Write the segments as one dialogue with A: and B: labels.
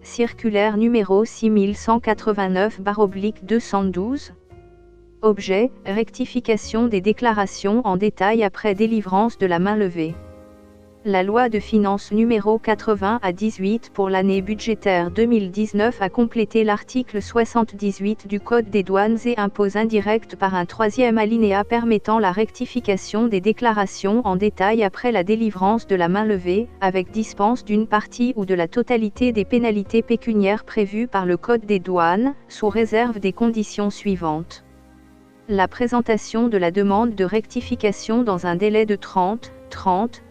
A: circulaire numéro 6189/212. Objet, rectification des déclarations en détail après délivrance de la main levée. La loi de finances numéro 80/18 pour l'année budgétaire 2019 a complété l'article 78 du Code des douanes et impôts indirects par un troisième alinéa permettant la rectification des déclarations en détail après la délivrance de la main levée, avec dispense d'une partie ou de la totalité des pénalités pécuniaires prévues par le Code des douanes, sous réserve des conditions suivantes. La présentation de la demande de rectification dans un délai de 30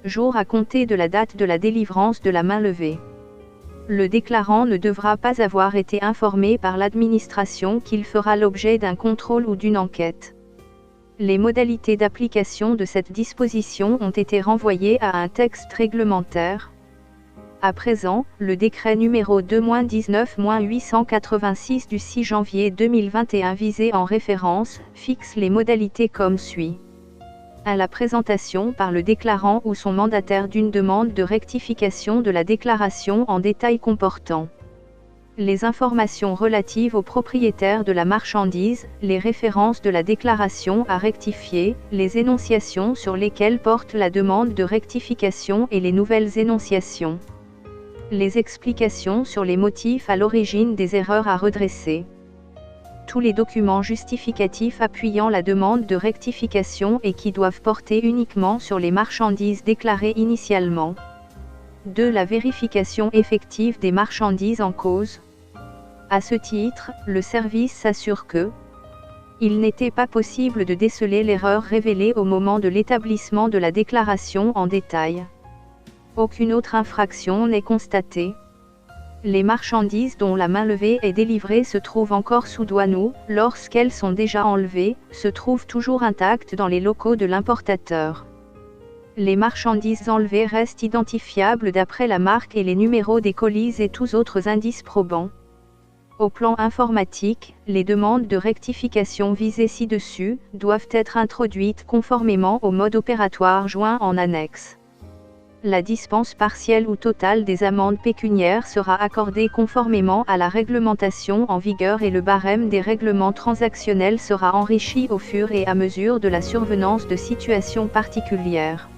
A: jours à compter de la date de la délivrance de la main levée. Le déclarant ne devra pas avoir été informé par l'administration qu'il fera l'objet d'un contrôle ou d'une enquête. Les modalités d'application de cette disposition ont été renvoyées à un texte réglementaire. À présent, le décret numéro 2-19-886 du 6 janvier 2021 visé en référence, fixe les modalités comme suit. À la présentation par le déclarant ou son mandataire d'une demande de rectification de la déclaration en détail comportant les informations relatives au propriétaire de la marchandise, les références de la déclaration à rectifier, les énonciations sur lesquelles porte la demande de rectification et les nouvelles énonciations. Les explications sur les motifs à l'origine des erreurs à redresser. Tous les documents justificatifs appuyant la demande de rectification et qui doivent porter uniquement sur les marchandises déclarées initialement. 2. La vérification effective des marchandises en cause. À ce titre, le service s'assure que il n'était pas possible de déceler l'erreur révélée au moment de l'établissement de la déclaration en détail. Aucune autre infraction n'est constatée. Les marchandises dont la main levée est délivrée se trouvent encore sous douane ou, lorsqu'elles sont déjà enlevées, se trouvent toujours intactes dans les locaux de l'importateur. Les marchandises enlevées restent identifiables d'après la marque et les numéros des colis et tous autres indices probants. Au plan informatique, les demandes de rectification visées ci-dessus doivent être introduites conformément au mode opératoire joint en annexe. La dispense partielle ou totale des amendes pécuniaires sera accordée conformément à la réglementation en vigueur et le barème des règlements transactionnels sera enrichi au fur et à mesure de la survenance de situations particulières.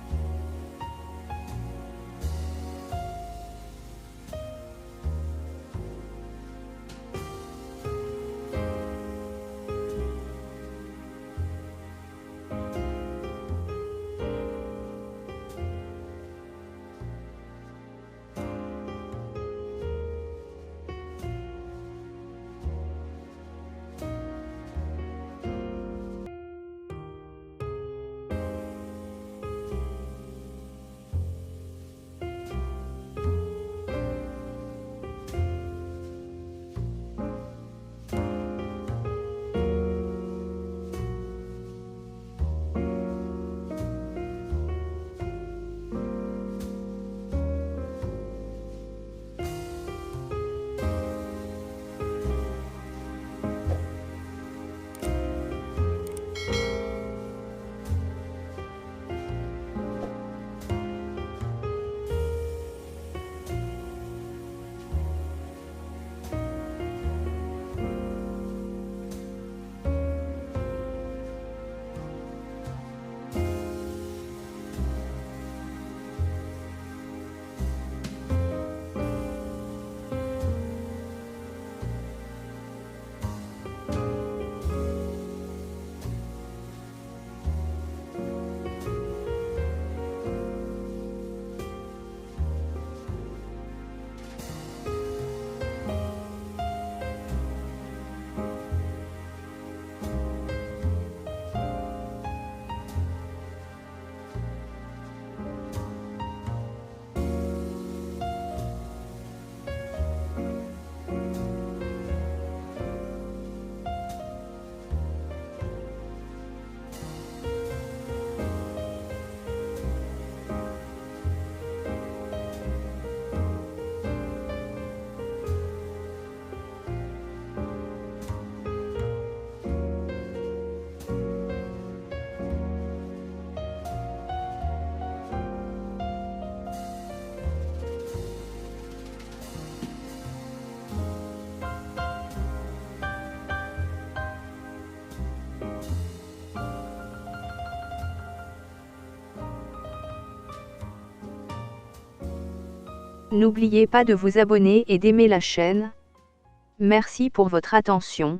A: N'oubliez pas de vous abonner et d'aimer la chaîne. Merci pour votre attention.